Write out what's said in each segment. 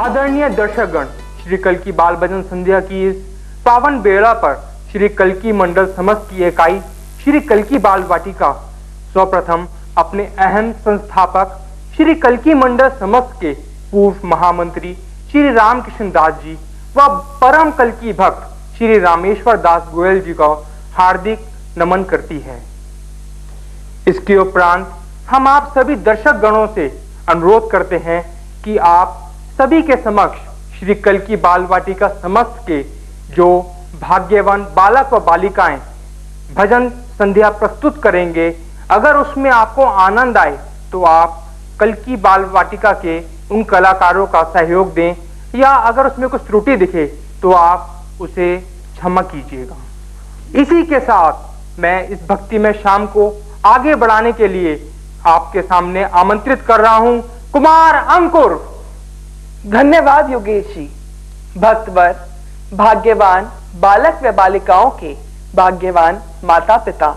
आदरणीय दर्शकगण, श्री कल्की बाल भजन संध्या की इस पावन बेला पर श्री कल्की मंडल समस्त की इकाई श्री कल्की बाल वाटिका सर्वप्रथम अपने अहम संस्थापक श्री कल्की मंडल समस्त के पूर्व महामंत्री श्री रामकृष्ण दास जी व परम कल्की भक्त श्री रामेश्वर दास गोयल जी को हार्दिक नमन करती है। इसके उपरांत हम आप सभी दर्शक गणों से अनुरोध करते हैं कि आप सभी के समक्ष श्री कल्की बाल वाटिका समस्त के जो भाग्यवान बालक व बालिकाएं भजन संध्या प्रस्तुत करेंगे, अगर उसमें आपको आनंद आए तो आप कल्की बाल वाटिका के उन कलाकारों का सहयोग दें, या अगर उसमें कुछ त्रुटि दिखे तो आप उसे क्षमा कीजिएगा। इसी के साथ मैं इस भक्ति में शाम को आगे बढ़ाने के लिए आपके सामने आमंत्रित कर रहा हूं कुमार अंकुर। धन्यवाद योगेश जी। भक्तवर, भाग्यवान बालक व बालिकाओं के भाग्यवान माता पिता,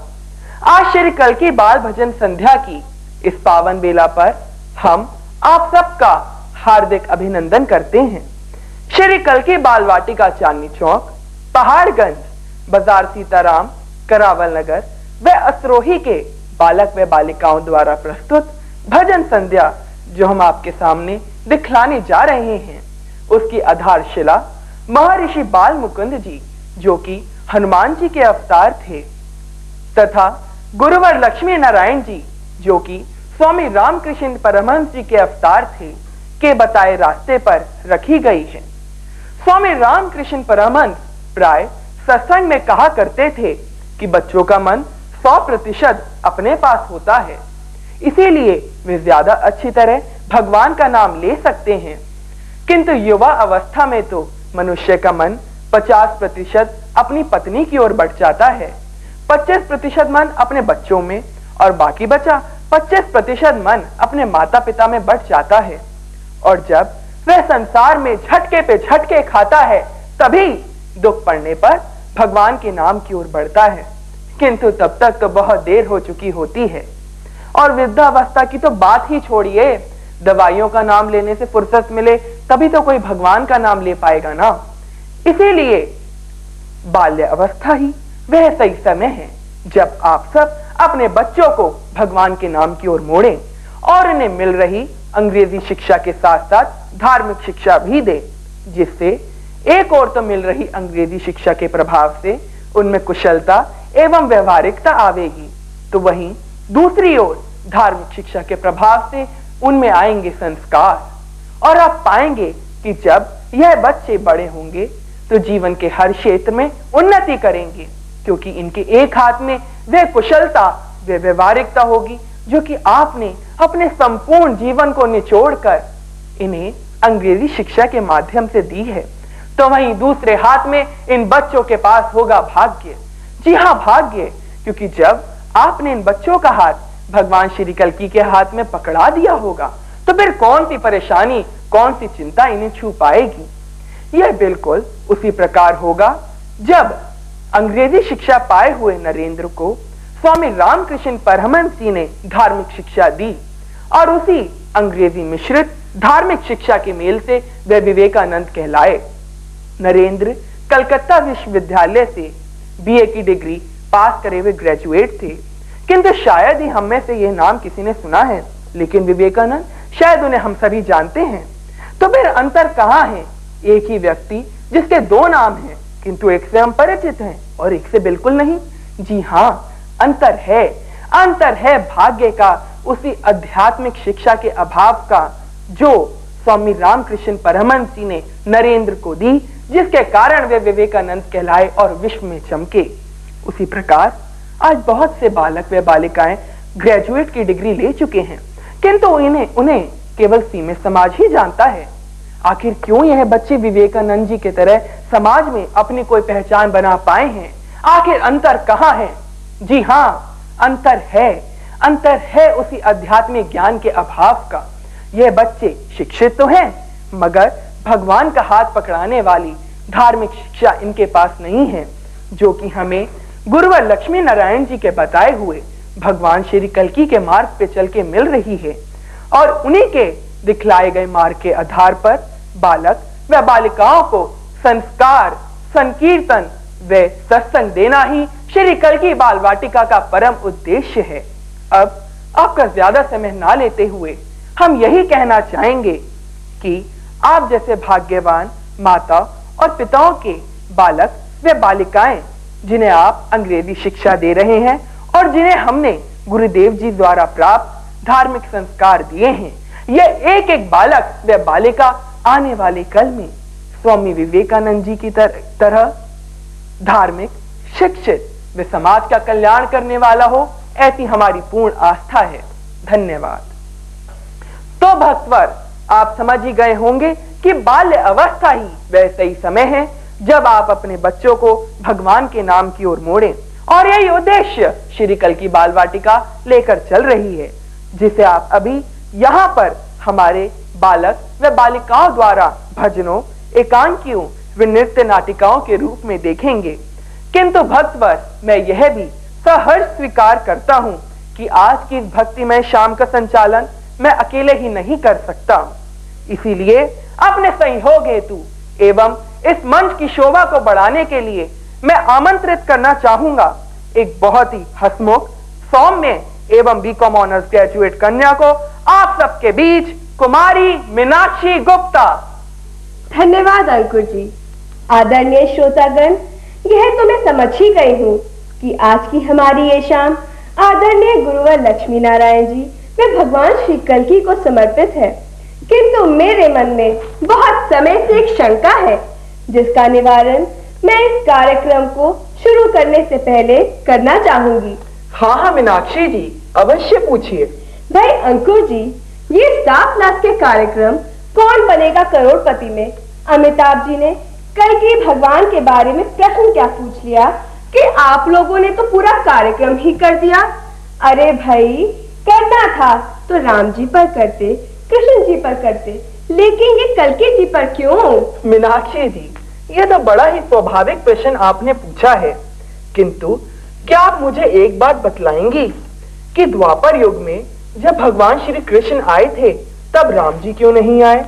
आज श्री कल्की बाल भजन संध्या की इस पावन बेला पर हम आप सबका हार्दिक अभिनंदन करते हैं। श्री कल्की बाल वाटिका चांदनी चौक, पहाड़गंज, बाजार सीताराम, करावल नगर व असरोही के बालक व बालिकाओं द्वारा प्रस्तुत भजन संध्या जो हम आपके सामने दिखलाने जा रहे हैं, उसकी आधारशिला महर्षि बाल मुकुंद जी जो कि हनुमान जी के अवतार थे, तथा गुरुवर लक्ष्मी नारायण जी जो कि स्वामी रामकृष्ण परमहंस जी के अवतार थे, के बताए रास्ते पर रखी गई है। स्वामी रामकृष्ण परमहंस प्राय सत्संग में कहा करते थे कि बच्चों का मन 100% अपने पास होता है, इसीलिए वे ज्यादा अच्छी तरह भगवान का नाम ले सकते हैं, किंतु युवा अवस्था में तो मनुष्य का मन 50% अपनी पत्नी की ओर बढ़ जाता है, 25% मन अपने बच्चों में और बाकी बचा 25% मन अपने माता पिता में बढ़ जाता है। और जब वह संसार में झटके पे झटके खाता है, तभी दुख पड़ने पर भगवान के नाम की ओर बढ़ता है, किंतु तब तक तो बहुत देर हो चुकी होती है। और वृद्धावस्था की तो बात ही छोड़िए, दवाइयों का नाम लेने से फुर्सत मिले तभी तो कोई भगवान का नाम ले पाएगा ना। इसीलिए बाल्य अवस्था ही वह सही समय है जब आप सब अपने बच्चों को भगवान के नाम की ओर मोड़ें और उन्हें मिल रही अंग्रेजी शिक्षा के साथ साथ धार्मिक शिक्षा भी दें, जिससे एक ओर तो मिल रही अंग्रेजी शिक्षा के प्रभाव से उनमें कुशलता एवं व्यवहारिकता आवेगी, तो वहीं दूसरी ओर धार्मिक शिक्षा के प्रभाव से उनमें आएंगे संस्कार। और आप पाएंगे कि जब यह बच्चे बड़े होंगे तो जीवन के हर क्षेत्र में उन्नति करेंगे, क्योंकि इनके एक हाथ में वह कुशलता, वह व्यवहारिकता होगी जो कि आपने अपने संपूर्ण जीवन को निचोड़कर इन्हें अंग्रेजी शिक्षा के माध्यम से दी है। तो वहीं दूसरे हाथ में इन बच्चों के पास होगा भाग्य। जी हाँ, भाग्य, क्योंकि जब आपने इन बच्चों का हाथ भगवान श्री कल्की के हाथ में पकड़ा दिया होगा तो फिर कौन सी परेशानी, कौन सी चिंता इन्हें छू पाएगी। यह बिल्कुल उसी प्रकार होगा जब अंग्रेजी शिक्षा पाए हुए नरेंद्र को स्वामी रामकृष्ण परमहंस जी ने धार्मिक शिक्षा दी, और उसी अंग्रेजी मिश्रित धार्मिक शिक्षा के मेल से वे विवेकानंद कहलाए। नरेंद्र कलकत्ता विश्वविद्यालय से बीए की डिग्री पास करे हुए ग्रेजुएट थे, किंतु शायद ही हम में से यह नाम किसी ने सुना है, लेकिन विवेकानंद शायद उन्हें हम सभी जानते हैं। तो फिर अंतर कहाँ है? एक ही व्यक्ति जिसके दो नाम हैं, किंतु एक से हम परिचित हैं और एक से बिल्कुल नहीं। जी हाँ, अंतर है, अंतर है भाग्य का, उसी आध्यात्मिक शिक्षा के अभाव का जो स्वामी रामकृष्ण परमहंस जी ने नरेंद्र को दी, जिसके कारण वे विवेकानंद कहलाए और विश्व में चमके। उसी प्रकार आज बहुत से बालक व बालिकाएं ग्रेजुएट की डिग्री ले चुके हैं, किंतु उन्हें केवल सीमित समाज ही जानता है। आखिर क्यों यह बच्चे विवेकानंद जी की तरह समाज में अपनी कोई पहचान बना पाए हैं? आखिर अंतर कहाँ है? जी हाँ, अंतर है उसी आध्यात्मिक ज्ञान के अभाव का। यह बच्चे शिक्षित तो हैं, मगर भगवान का हाथ पकड़ाने वाली धार्मिक शिक्षा इनके पास नहीं है, जो कि हमें गुरुवर लक्ष्मी नारायण जी के बताए हुए भगवान श्री कल्की के मार्ग पे चल के मिल रही है। और उन्हीं के दिखलाए गए मार्ग के आधार पर बालक व बालिकाओं को संस्कार, संकीर्तन व सत्संग देना ही श्री कल्की बाल वाटिका का परम उद्देश्य है। अब आपका ज्यादा समय ना लेते हुए हम यही कहना चाहेंगे कि आप जैसे भाग्यवान माता और पिताओं के बालक व बालिकाएं जिन्हें आप अंग्रेजी शिक्षा दे रहे हैं और जिन्हें हमने गुरुदेव जी द्वारा प्राप्त धार्मिक संस्कार दिए हैं, यह एक एक बालक व बालिका आने वाले कल में स्वामी विवेकानंद जी की तरह धार्मिक, शिक्षित व समाज का कल्याण करने वाला हो, ऐसी हमारी पूर्ण आस्था है। धन्यवाद। तो भक्तवर, आप समझ ही गए होंगे कि बाल्य अवस्था ही वैसा ही समय है जब आप अपने बच्चों को भगवान के नाम की ओर मोड़ें, और यही उद्देश्य श्री कल्की बाल वाटिका लेकर चल रही है, जिसे आप अभी यहाँ पर हमारे बालक व बालिकाओं द्वारा भजनों, एकांकियों व नृत्य नाटिकाओं के रूप में देखेंगे। किंतु भक्तवर, मैं यह भी सहर्ष स्वीकार करता हूँ कि आज की इस भक्तिमय शाम का संचालन मैं अकेले ही नहीं कर सकता। इसीलिए अपने सहयोग हेतु एवं इस मंच की शोभा को बढ़ाने के लिए मैं आमंत्रित करना चाहूंगा एक बहुत ही हंसमुख, सौम्य एवं बीकॉम ऑनर्स ग्रेजुएट कन्या को आप सबके बीच, कुमारी मीनाक्षी गुप्ता। धन्यवाद अंकुर जी। आदरणीय श्रोतागण, यह तो मैं समझ ही गई हूँ कि आज की हमारी ये शाम आदरणीय गुरुवर लक्ष्मी नारायण जी व भगवान श्री कल्की को समर्पित है। किंतु मेरे मन में बहुत समय से एक शंका है, जिसका निवारण मैं इस कार्यक्रम को शुरू करने से पहले करना चाहूंगी। हाँ मीनाक्षी जी, अवश्य पूछिए। भाई अंकुर जी, ये 7 लाख के कार्यक्रम कौन बनेगा करोड़पति में अमिताभ जी ने कल्की भगवान के बारे में प्रश्न क्या पूछ लिया कि आप लोगों ने तो पूरा कार्यक्रम ही कर दिया। अरे भाई, करना था तो राम जी पर करते, कृष्ण जी पर करते, लेकिन ये कल्की जी पर क्यों? मीनाक्षी जी, यह तो बड़ा ही स्वाभाविक प्रश्न आपने पूछा है, किंतु क्या आप मुझे एक बात बतलाएंगी कि द्वापर युग में जब भगवान श्री कृष्ण आए थे तब राम जी क्यों नहीं आए,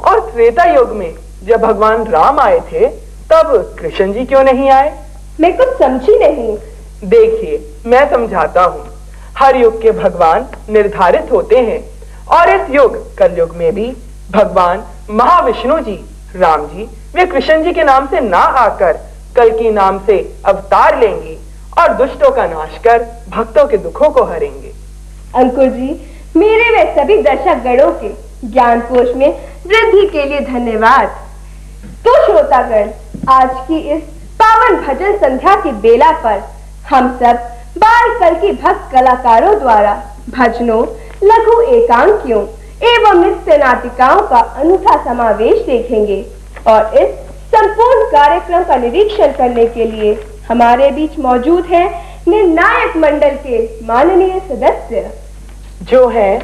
और त्रेता युग में जब भगवान राम आए थे तब कृष्ण जी क्यों नहीं आए? मैं कुछ समझी नहीं। देखिए, मैं समझाता हूँ। हर युग के भगवान निर्धारित होते हैं, और इस युग कलयुग में भी भगवान महाविष्णु जी, राम जी वे कृष्ण जी के नाम से ना आकर कल्की नाम से अवतार लेंगे और दुष्टों का नाश कर भक्तों के दुखों को हरेंगे। अंकुर जी, मेरे व सभी दर्शक गणों के ज्ञान कोश में वृद्धि के लिए धन्यवाद। तो श्रोतागण, आज की इस पावन भजन संध्या की बेला पर हम सब बाल कल्की भक्त कलाकारों द्वारा भजनों, लघु एकांकियों एवं नृत्य नाटिकाओं का अनूठा समावेश देखेंगे, और इस संपूर्ण कार्यक्रम का निरीक्षण करने के लिए हमारे बीच मौजूद है निर्णायक मंडल के माननीय सदस्य, जो है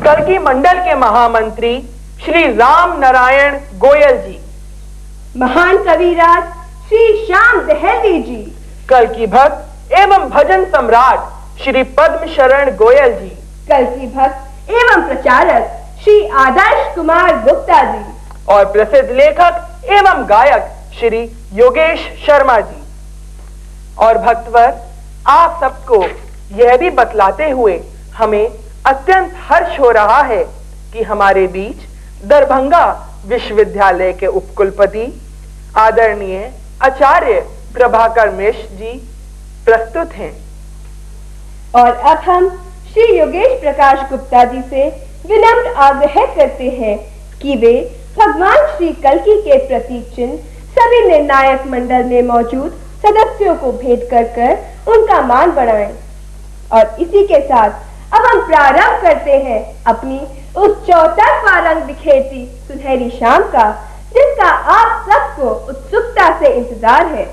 कल्की मंडल के महामंत्री श्री राम नारायण गोयल जी, महान कविराज श्री श्याम दहलवी जी, कल्की भक्त एवं भजन सम्राट श्री पद्म शरण गोयल जी, कल्की भक्त एवं प्रचारक श्री आदर्श कुमार गुप्ता जी, और प्रसिद्ध लेखक एवं गायक श्री योगेश शर्मा जी। और भक्तवर, आप सबको यह भी बतलाते हुए हमें अत्यंत हर्ष हो रहा है कि हमारे बीच दरभंगा विश्वविद्यालय के उपकुलपति आदरणीय आचार्य प्रभाकर मिश्र जी प्रस्तुत हैं। और अब हम श्री योगेश प्रकाश गुप्ता जी से विनम्र आग्रह करते हैं कि वे भगवान श्री कल्की के प्रतीक चिन्ह सभी निर्णायक मंडल में मौजूद सदस्यों को भेंट कर उनका मान बढ़ाएं। और इसी के साथ अब हम प्रारंभ करते हैं अपनी उस चौतरफा रंग बिखेरती सुनहरी शाम का, जिसका आप सबको उत्सुकता से इंतजार है।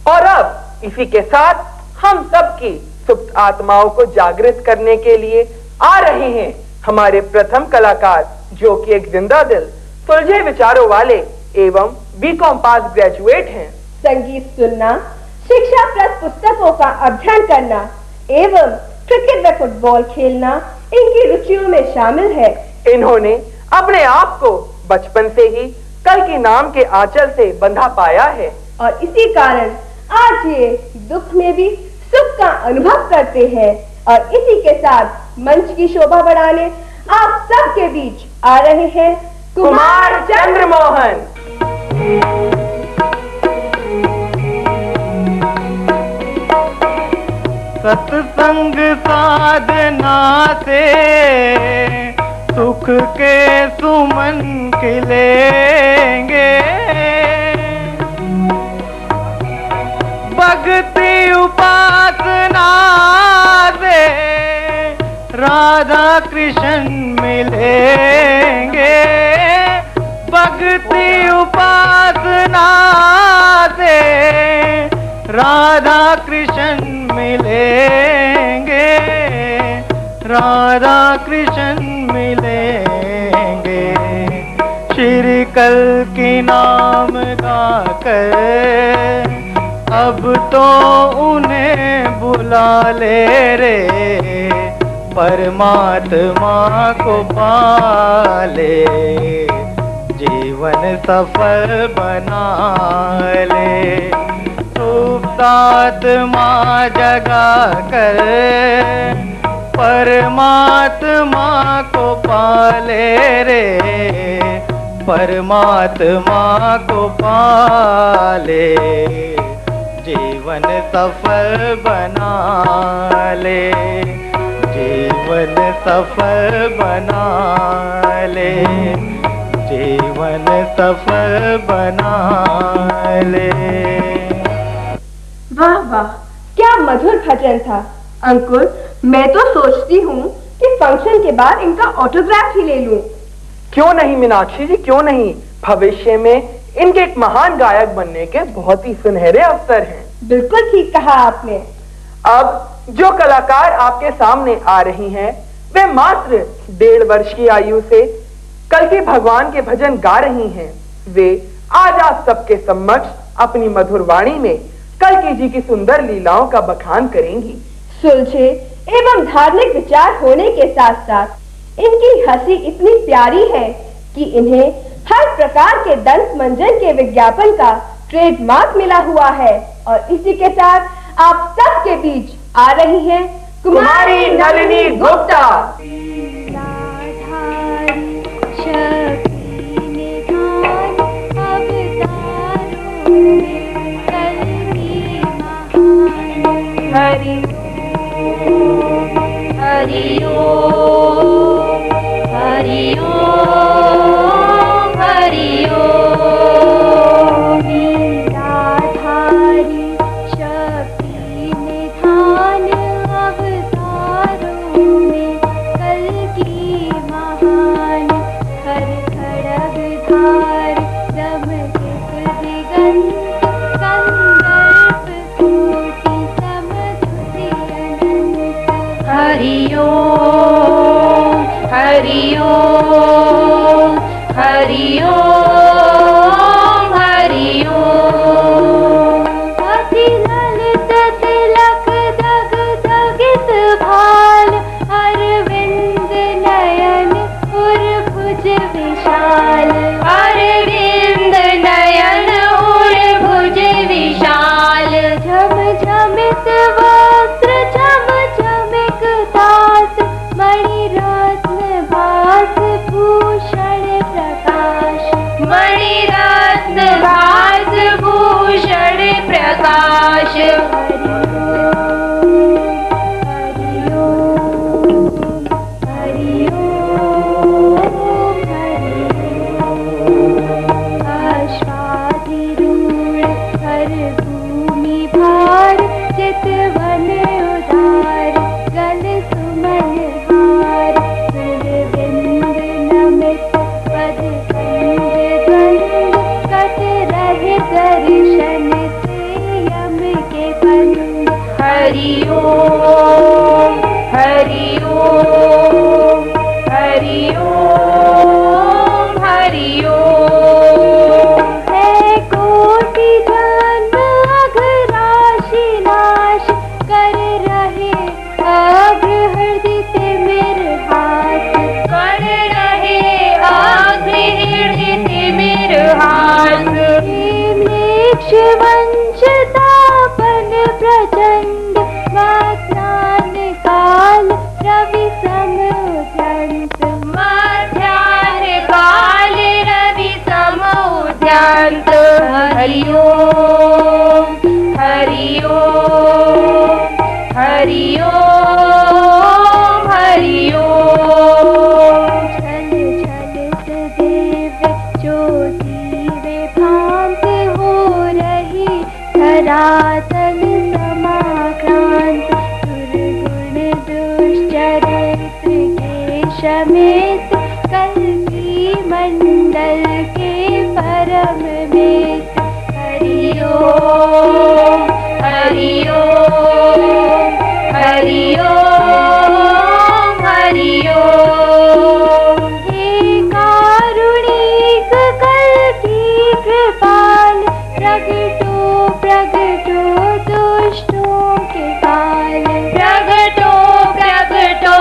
और अब इसी के साथ हम सबकी सुप्त आत्माओं को जागृत करने के लिए आ रहे हैं हमारे प्रथम कलाकार, जो कि एक जिंदा दिल, सुलझे विचारों वाले एवं बीकॉम पास ग्रेजुएट हैं। संगीत सुनना, शिक्षाप्रद पुस्तकों का अध्ययन करना एवं क्रिकेट व फुटबॉल खेलना इनकी रुचियों में शामिल है। इन्होंने अपने आप को बचपन से ही कल्कि नाम के आंचल से बंधा पाया है और इसी कारण आज ये दुख में भी सुख का अनुभव करते हैं। और इसी के साथ मंच की शोभा बढ़ाने आप सबके बीच आ रहे हैं कुमार चंद्रमोहन। सत्संग साधना से सुख के सुमन खिलेंगे, भक्ति उपासना से राधा कृष्ण मिलेंगे, भक्ति उपासना से राधा कृष्ण मिलेंगे, राधा कृष्ण मिलेंगे। श्री कल्कि नाम गाकर अब तो उन्हें बुला ले रे, परमात्मा को पाले, जीवन सफल बना ले। सुप्तात्मा जगा कर परमात्मा को पाले रे, परमात्मा को पाले, जीवन सफल बना ले, जीवन सफल बना ले, जीवन सफल बना ले। वाह वाह, क्या मधुर भजन था। अंकुर, मैं तो सोचती हूँ कि फंक्शन के बाद इनका ऑटोग्राफ ही ले लूं। क्यों नहीं मीनाक्षी जी, क्यों नहीं। भविष्य में इनके एक महान गायक बनने के बहुत ही सुनहरे अवसर हैं। बिल्कुल ठीक कहा आपने। अब जो कलाकार आपके सामने आ रही हैं, वे मात्र 1.5 वर्ष की आयु से कल्कि भगवान के भजन गा रही हैं। वे आज आप सबके समक्ष अपनी मधुर वाणी में कल्कि जी की सुंदर लीलाओं का बखान करेंगी। सुलझे एवं धार्मिक विचार होने के साथ साथ इनकी हंसी इतनी प्यारी है कि इन्हें हर प्रकार के दंत मंजन के विज्ञापन का ट्रेडमार्क मिला हुआ है। और इसी के साथ आप सबके बीच आ रही हैं कुमारी नलिनी गुप्ता। हरि हरि ओम, हरि ओम, हरि ओम। लीलाधारी शक्ति निधान अवतारों में कल्कि महान, हर खड़ग धार दमकित दिगंत, संदर्प कोटि समधुति अनंत। हरि ओम, हरि ओम, हरि ओम, हरि ओम। अति ललित तिलक दग दगित भाल, अरविंद नयन उर्भुज विशाल, अरविंद नयन उर्भुज विशाल। झम झमित वस्त्र झम झमिक दास, मणि रत्न भास भूषण प्रकाश, मणि रत्न भास भूषण प्रकाश। हरि ओम, हरि ओम, हरि ओम। अश्वाधिरूढ़ हर भूमि भार, चितवन उदार गल सुमन हार। सुरविंद नमित पद कंद द्वंद, कट रहे दर्शन से यम के पद भक्त हरि ओम हरि ओम हरि ओम हरि ओम। छल छल से दिव्य ज्योति वे भांत हो रही धरातल समाक्रांत दुर्गुण दुष्चरित्र के शमित कल्की मंडल के परम मित हरि ओम हरि ओम हरि ओम हरि ओम। हे कारुणिक कल्की कृपाल प्रगटो प्रगटो दुष्टों के काल प्रगटो प्रगटो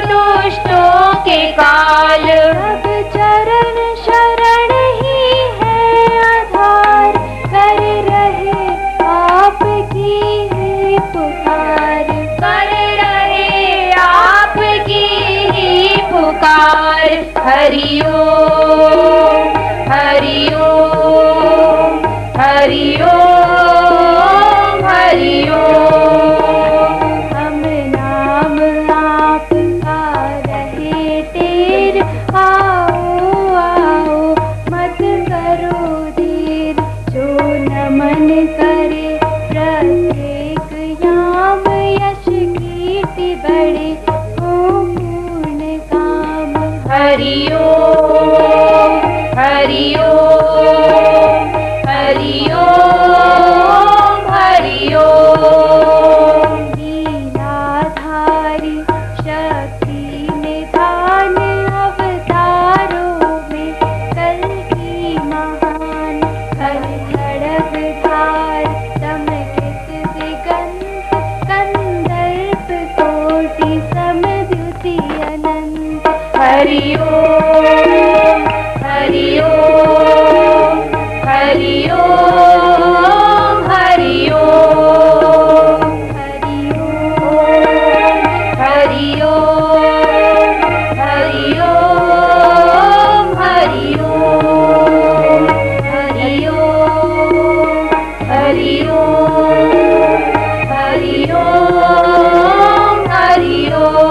दुष्टों के काल। अब चरण शरण ही है आधार कर रहे आपकी ही पुकार कर रहे आपकी ही पुकार। हरि ओम हरि ओम हरि ओम हरि ओम। हम नाम आपका रहे तेर आओ आओ मत करो देर जो नमन करे प्रत्येक याम यश कीर्ति बड़े हो पूर्ण काम। हरि ओम हरि ओम हरि ओम हरि ओम। लीलाधारी शक्ति निधान अवतारों में कल्की महान कर खड़ग धार चमकित दिगंत कंदर्प कोटि समद्युति अनंत। हरि ओम हरि ओम हरि ओम हरि ओम हरि ओम हरि ओम हरि ओम हरि ओम हरि ओम हरि ओम हरि ओम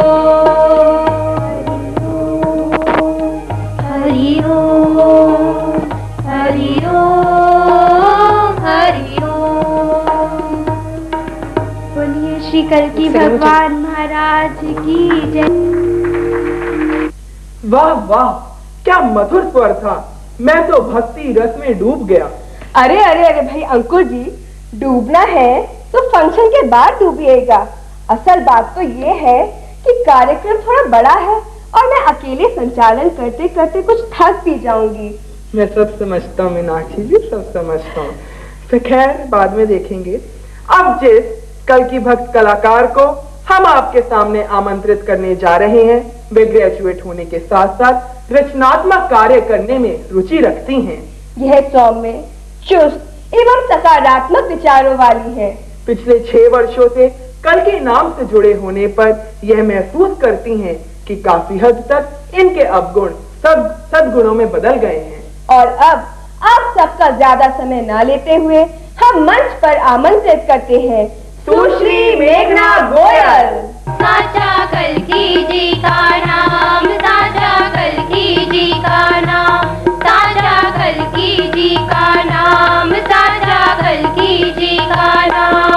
हरि ओम हरि ओम हरि ओम। बोलिए श्री कल्की भगवान महाराज की जय। वाह वाह, क्या मधुर स्वर था। मैं तो भक्ति रस में डूब गया। अरे अरे अरे भाई अंकुर जी, डूबना है तो फंक्शन के बाद डूबिएगा। असल बात तो ये है कि कार्यक्रम थोड़ा बड़ा है और मैं अकेले संचालन करते करते कुछ थक भी जाऊंगी। मैं सब समझता हूँ मीनाक्षी जी, सब समझता हूँ। तो खैर बाद में देखेंगे। अब जिस कल की भक्त कलाकार को हम आपके सामने आमंत्रित करने जा रहे हैं, वे ग्रेजुएट होने के साथ साथ रचनात्मक कार्य करने में रुचि रखती हैं। यह सौम्य, चुस्त एवं सकारात्मक विचारों वाली है। पिछले 6 वर्षों से कल के नाम से जुड़े होने पर यह महसूस करती हैं कि काफी हद तक इनके अवगुण सब सद्गुणों में बदल गए हैं। और अब आप सबका ज्यादा समय न लेते हुए हम मंच पर आमंत्रित करते हैं सुश्री मेघना गोयल। साचा कल्की जी का नाम, साचा कल्की जी का नाम, साचा कल्की जी का नाम, साचा कल्की जी का नाम।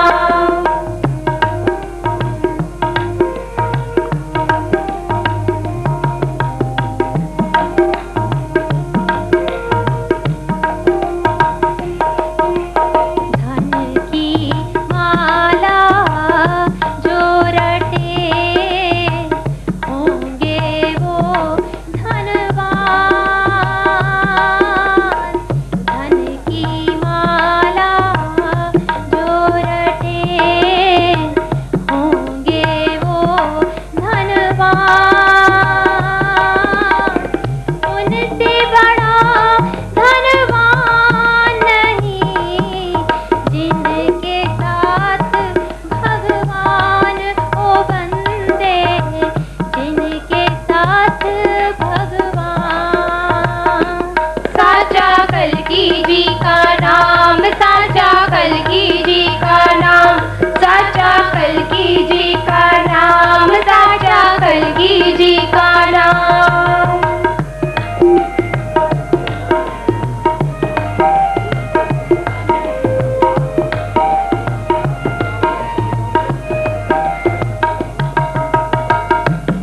कल्कि जी का नाम, साचा कल्कि जी का नाम, साचा कल्कि जी का नाम, साचा कल्कि जी का नाम।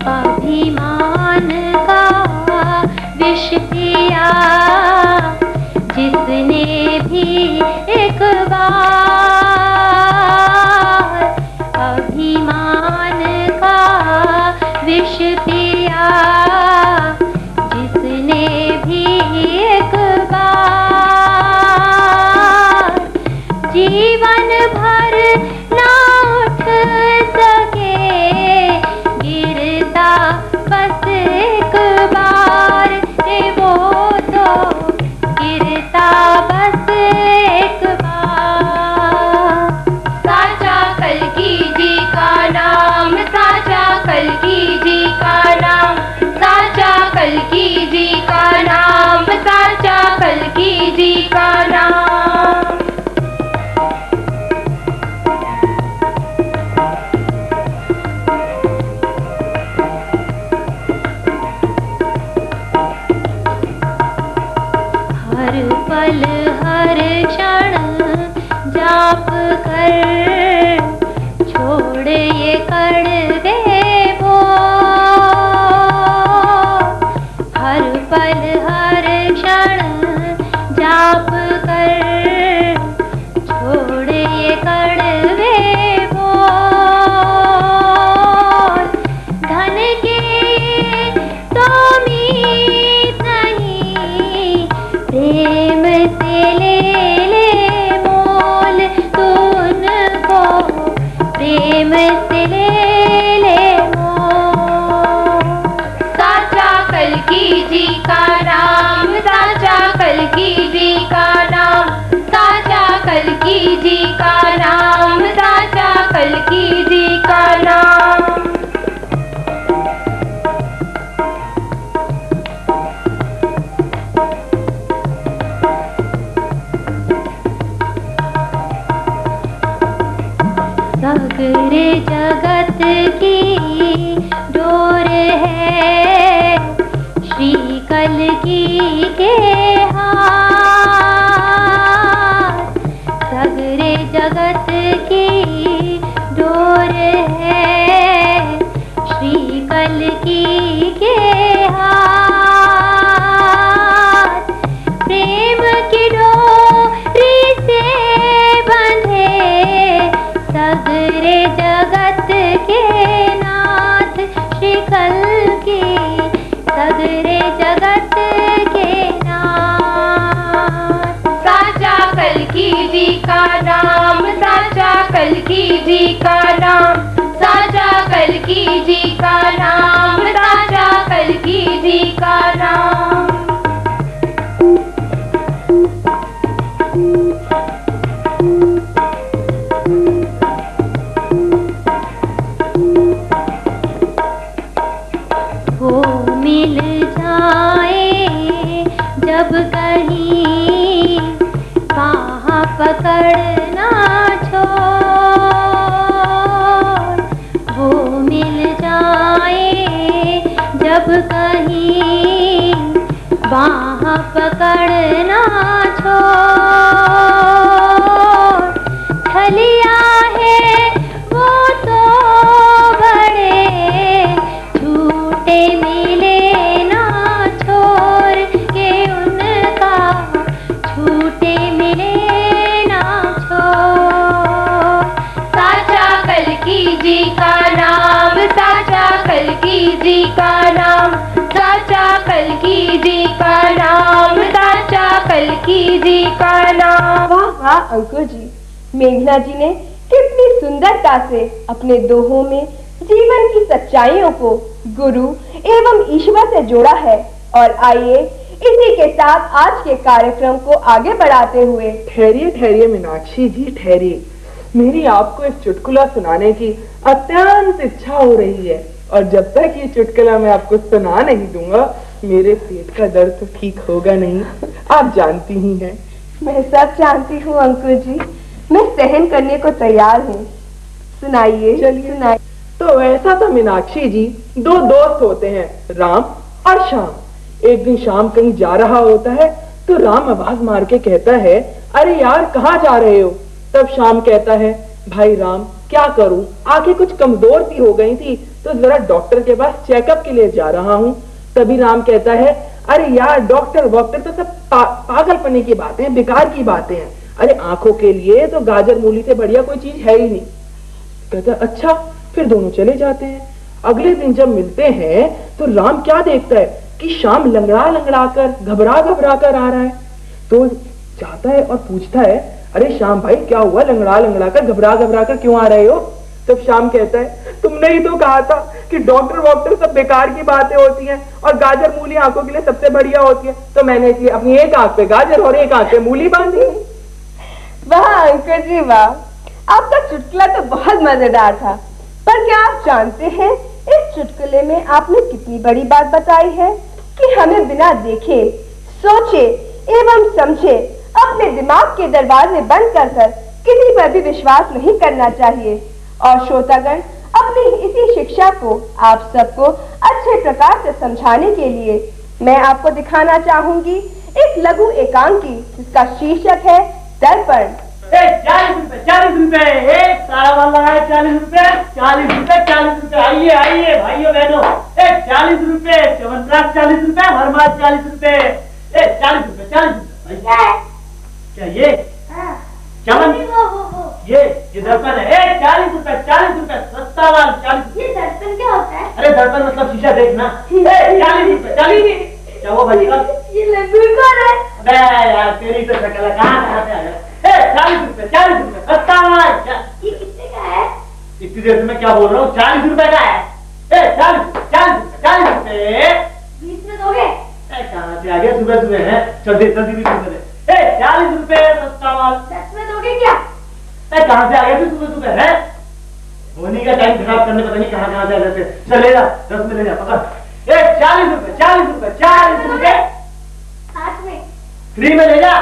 अभिमान का विष पिया जिसने भी एक बार, अभिमान का विष पिया जिसने भी एक बार, जीवन भर ना उठ सके, गिरता बस एक बार, रे वो तो गिरता बस एक बार। साचा कल्कि जी का नाम, साचा कल्कि जी का नाम, साचा कल्कि जी का नाम, साचा कल्कि जी का नाम। हर पल हर क्षण जाप कर छोड़ ये कड़वे बोल, हर पल हर क्षण जाप कर छोड़ ये कड़वे बोल, धन के तो मीत नहीं, प्रेम से ले ले मोल, तू उनको प्रेम से ले ले मोल। साचा कल्कि जी का नाम, साचा कल्कि जी का नाम, साचा कल्कि जी का नाम, साचा कल्कि जी का नाम। सगरे जगत की डोर है श्री कल्कि के हाथ, सगरे जगत की डोर है श्री कल्कि के हाथ, प्रेम की डोरी से बंधे सगरे जगत के नाथ, श्री कल्कि सगरे जगत के नाथ। साचा कल्कि जी का नाम, साचा कल्कि जी का नाम, साचा कल्कि जी का नाम, साचा कल्कि जी का नाम। वो मिल जाए जब कहीं बाह पकड़ना छोड़, वो मिल जाए जब कहीं बाह पकड़ना छोड़, छलिया है वो तो बड़े झूठे मिले ना छोड़ के, उनका झूठे मिले ना छोड़। साचा कल्कि जी का नाम, साचा कल्कि जी का नाम, साचा कल्कि जी का नाम, साचा कल्कि जी का नाम। वाह वाह अंकुर जी, मेघना जी ने कितनी सुंदरता से अपने दोहों में जीवन की सच्चाइयों को गुरु एवं ईश्वर से जोड़ा है। और आइए इसी के साथ आज के कार्यक्रम को आगे बढ़ाते हुए। ठहरिए ठहरिए मीनाक्षी जी ठहरिए, मेरी आपको एक चुटकुला सुनाने की अत्यंत इच्छा हो रही है, और जब तक ये चुटकुला मैं आपको सुना नहीं दूंगा मेरे पेट का दर्द तो ठीक होगा नहीं, आप जानती ही हैं। मैं सब जानती हूँ अंकुर जी, मैं सहन करने को तैयार हूँ। सुनाइए, चलिए। सुनाइए। तो ऐसा था मीनाक्षी जी, दो दोस्त होते हैं, राम और श्याम। एक दिन श्याम कहीं जा रहा होता है तो राम आवाज मार के कहता है, अरे यार कहाँ जा रहे हो? तब श्याम कहता है, भाई राम क्या करूं, आंखें कुछ कमजोर सी हो गई थी तो जरा डॉक्टर के पास चेकअप के लिए जा रहा हूं। तभी राम कहता है, अरे यार डॉक्टर वॉक्टर तो सब पागलपने की बातें हैं, बेकार की बातें हैं। अरे आंखों के लिए तो गाजर मूली से बढ़िया कोई चीज है ही नहीं। कहता अच्छा, फिर दोनों चले जाते हैं। अगले दिन जब मिलते हैं तो राम क्या देखता है कि श्याम लंगड़ा लंगड़ा कर घबरा घबरा कर आ रहा है। तो जाता है और पूछता है, अरे श्याम भाई क्या हुआ, लंगड़ा लंगड़ा कर घबरा घबरा कर क्यों आ रहे हो? तब श्याम कहता है, तुमने ही तो कहा था कि डॉक्टर वॉक्टर सब बेकार की बातें होती हैं और गाजर मूली आंखों के लिए सबसे बढ़िया होती है, तो मैंने इसलिए अपनी एक आंख पे गाजर और एक आंख पे मूली बांधी। वाह अंकुर जी वाह, आपका चुटकुला तो बहुत मजेदार था। पर क्या आप जानते हैं इस चुटकुले में आपने कितनी बड़ी बात बताई है कि हमें बिना देखे, सोचे एवं समझे अपने दिमाग के दरवाजे बंद कर किसी पर भी विश्वास नहीं करना चाहिए। और श्रोतागण, अपनी इसी शिक्षा को आप सबको अच्छे प्रकार से समझाने के लिए मैं आपको दिखाना चाहूंगी एक लघु एकांकी जिसका शीर्षक है दर्पण। 40 रुपए एक सारा माल लगाए, 40 रुपए 40 रुपए 40 रुपए। आइए आइए भाइयों बहनों, 40 रुपए च्यवनप्राश, 40 रुपए हरमास, 40 रुपए 40 रुपए 40 रुपए। क्या ये च्यवन, ये दर्पण है। 40 रुपए 40 रुपए सस्ता माल, 40। ये दर्पण क्या होता है? अरे दर्पण मतलब शीशा देखना। 40 रुपए 40। क्या वो भाई का ये लड्डू कौन है? अबे यार तेरी तो शक्ल कहाँ से आ गया? 40 रुपए 40 रुपए सस्ता माल। ये कितने का है? इतनी देर से मैं क्या बोल रहा हूँ? 40 रुपए का है। 40 रुपए 20 में दोगे? कहाँ से आ गया? सुबह सुबह है, चल दे 40 रुपए सस्ता माल। 10 में दोगे क्या? कहाँ से आ गया तू सुबह सुबह है? होनी का टाइम खराब करने पता नहीं कहाँ कहाँ से आ जाते। चल ले जा, 10 में ले जा, पकड़। 40 रुपए 40 रुपए 40 रुपए 8 में फ्री में ले जा,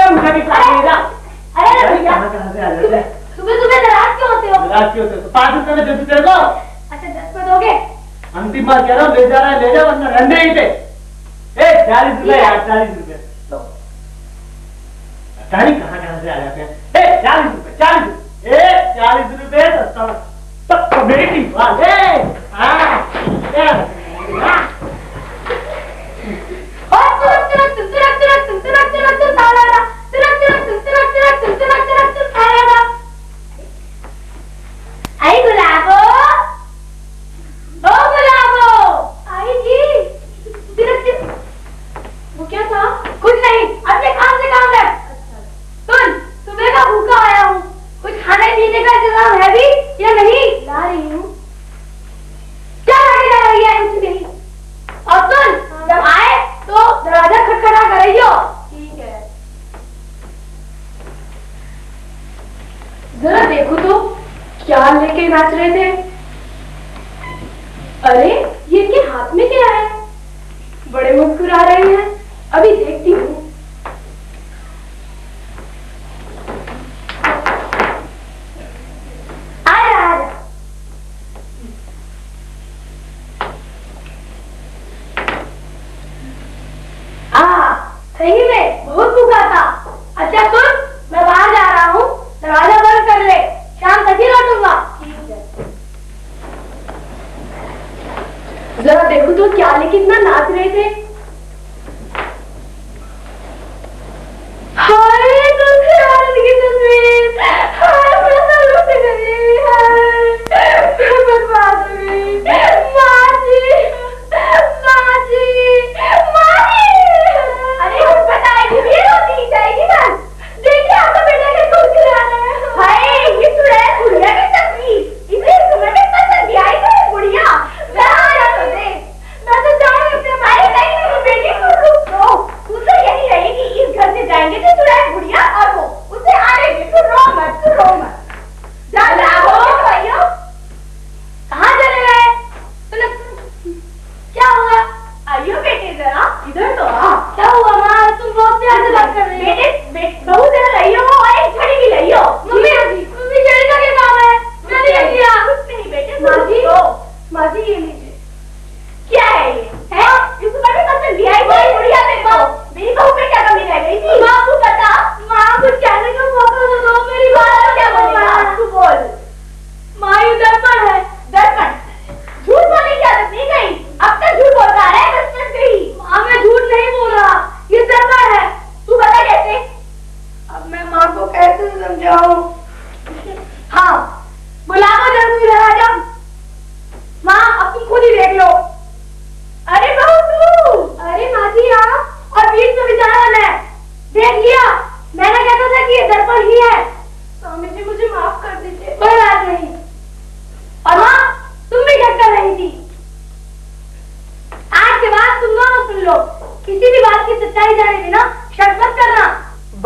उठा के खा ले जा। अरे भैया, कहाँ से आ जाते? सुबह सुबह नाराज क्यों होते हो? नाराज क्यों होते? 5 रुपए में दे दूं तेरे को। अच्छा 10 में दोगे? अंतिम बार कह रहा हूँ, ले जा रहा है ले जा, वरना रहने ही दे। 40 रुपए यार, 40 रुपए लो। कहाँ कहाँ से आ जाते हैं? 40 रुपए 40 रुपए सस्ता कमेटी वाले। और तुरंत तुरंत तुरंत तुरंत तुरंत तुरंत तुरंत तुरंत आ रहा, तुरंत तुरंत तुरंत तुरंत तुरंत तुरंत तुरंत तुरंत आ रहा। आई गुलाबो, ओ गुलाबो, आई जी। तुरंत वो क्या था? कुछ नहीं, अपने काम से काम रख। सुन, सुबह का भूखा आया हूँ, कुछ खाने पीने का इंतजाम है भी या नहीं? ला रही हूँ। क्या लाके ला रही है? कुछ नहीं। और सुन, जब आए तो दरवाजा खटखटा कर रही हो। ठीक है। जरा देखो तो क्या लेके नाच रहे थे? अरे ये इनके हाथ में क्या है? बड़े मुस्कुरा रहे हैं, अभी देखती हूँ। सही में बहुत भूखा था। अच्छा सुन, मैं बाहर जा रहा हूँ, दरवाजा बंद कर ले, शाम तक ही लौटूंगा। ठीक है। जरा देखो तो क्या लेके इतना नाच रहे थे? हाय तुलसी आनंद की तस्वीर, हाय मैं लूट गई, हाय बर्बाद हो गई। माँ जी, माँ जी, माँ जी। अरे कुछ बताएगी भी, रोती जाएगी बस। देखिए आपका बेटा कैसे मुस्कुरा रहा है। हाय ये तो है गुड़िया की तस्वीर, इसे तुम्हें कितना जल्दी आई है गुड़िया। मैं आया तो देख, मैं तो जाऊँ अपने भाई नहीं, मेरी बेटी को रुक दो। तू तो यही रहेगी, इस घर से जाएंगे तो तू है गुड़िया और वो उसे आने दे। तू रो मत, तू रो मत। जा जा भाइयों, कहाँ चले गए? क्या हुआ? आइयो बेटे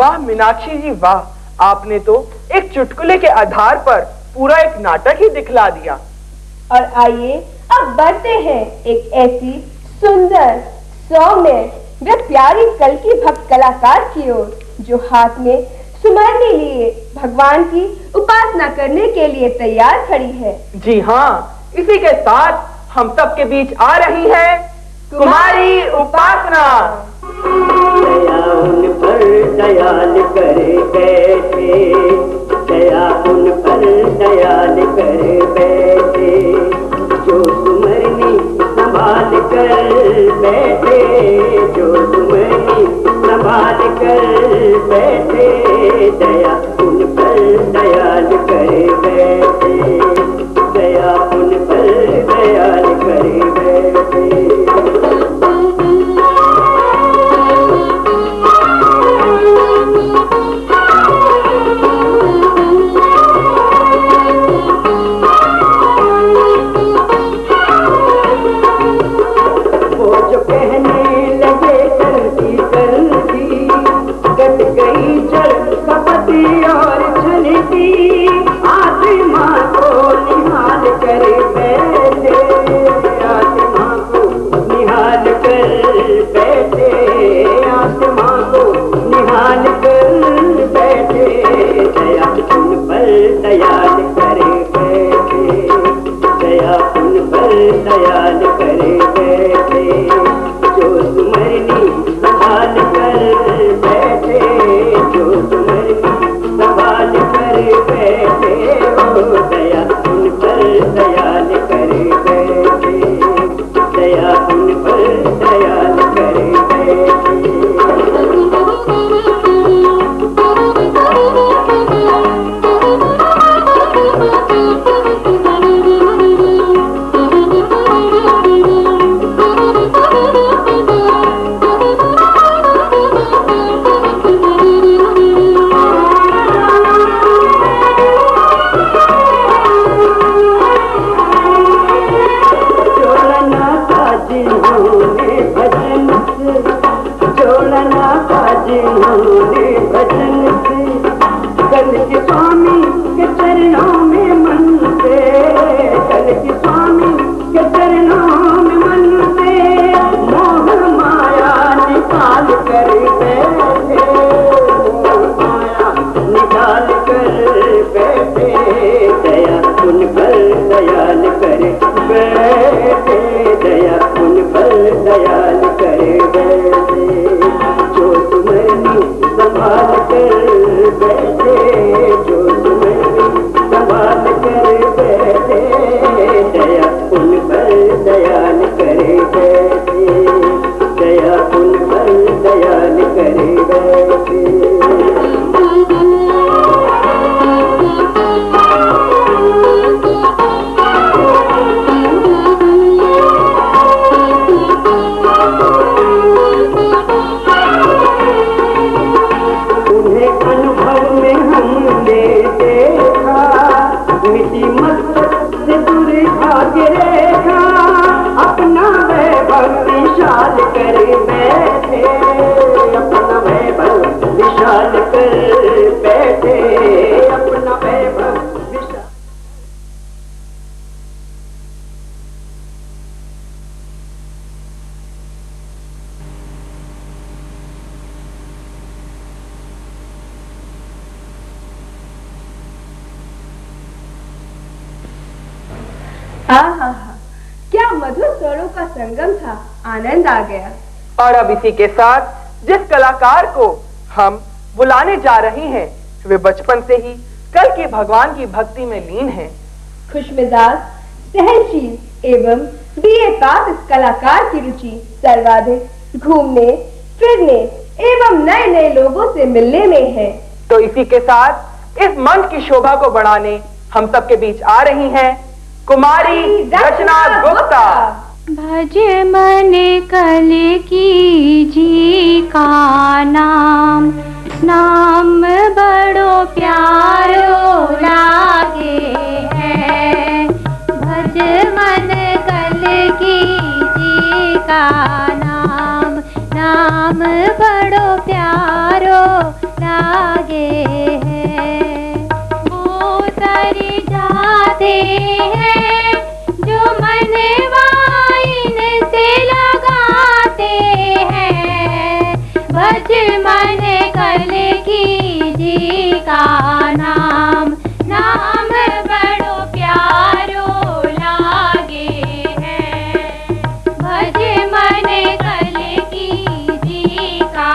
वाह मीनाक्षी जी वाह, आपने तो एक चुटकुले के आधार पर पूरा एक नाटक ही दिखला दिया। और आइए अब बढ़ते हैं एक ऐसी सुंदर, सौम्य व प्यारी कल्की भक्त कलाकार की ओर जो हाथ में सुमरनी लिए भगवान की उपासना करने के लिए तैयार खड़ी है। जी हाँ, इसी के साथ हम सबके बीच आ रही है कुमारी उपासना। दया उन पर दयाल करे बैठे, दया उन पर दयाल करे बैठे, जो सुमरनी संभाल कर बैठे, जो सुमरनी संभाल कर बैठे, दया उन पर दयाल करे बैठे, दया उन पर दयाल करे बैठे। और छलती आत्मा को निहाल कर बैठे, आत्मा को निहाल कर बैठे, आत्मा को निहाल कर बैठे, दया उन पर दयाल करे बैठे, दया उन पर दयाल करे बैठे, जो सुमरनी संभाल कर बैठे, जो सुमरनी संभाल कर बैठे, ओ दया उन पर दयाल करे बैठे, दया उन पर दयाल करे बैठे। क्या मधुर स्वरों का संगम था, आनंद आ गया। और अब इसी के साथ जिस कलाकार को हम बुलाने जा रहे हैं वे बचपन से ही कल की भगवान की भक्ति में लीन हैं। खुशमिजाज, सहनशील एवं बीए पास इस कलाकार की रुचि सर्वाधिक घूमने फिरने एवं नए नए लोगों से मिलने में है। तो इसी के साथ इस मंच की शोभा को बढ़ाने हम सबके बीच आ रही हैं कुमारी रचना गुप्ता। भज मन कल की जी का नाम, नाम बड़ो प्यारो लागे है। भज मन कल की जी का नाम, नाम बड़ो प्यारो हैं जो मनवाइन से लगाते हैं। भज मन कल की जी का नाम, नाम बड़ो प्यारो लागे है। भज मन कल की जी का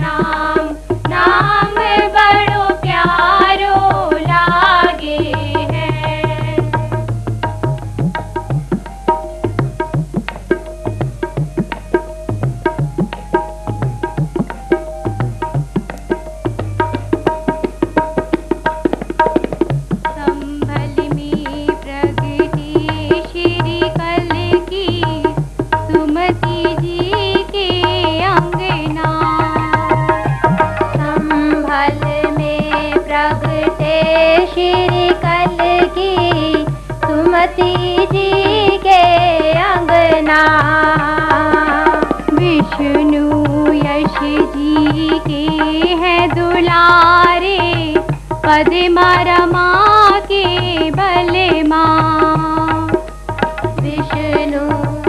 नाम, नाम बड़ो प्यारो लागे है। संभल में प्रगति श्री कल की सुमति जी के अंगना। संभल में प्रगटे श्री कल की सुमति जी के अंगना। विष्णु यश जी के हैं दुलारे, पद्मा रमा के बल माँ। विष्णु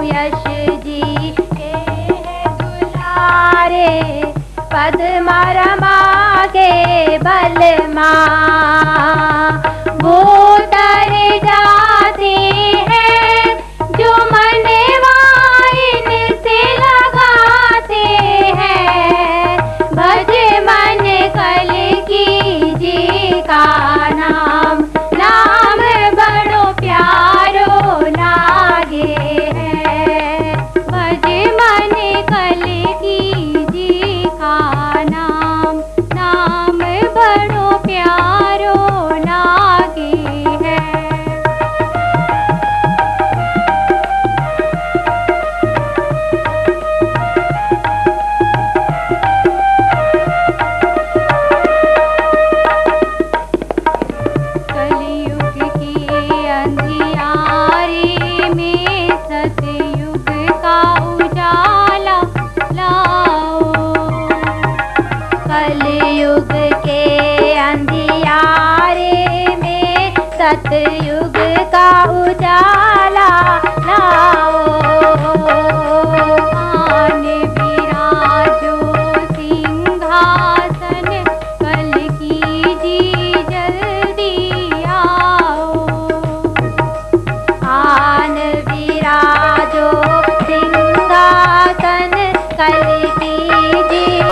यश जी के हैं दुलारे, पद्मा रमा के बल माँ। वो तर जाते हैं जो मनवाइन से लगाते हैं। भज मन कल की जी का नाम, नाम बड़ो प्यारो लागे है। भज मन कल की जी का नाम, नाम बड़ो प्यारो लागे है। कलयुग के अंधियारे में सतयुग का उजाला लाओ। कलयुग के अंधियारे में सतयुग का उजाला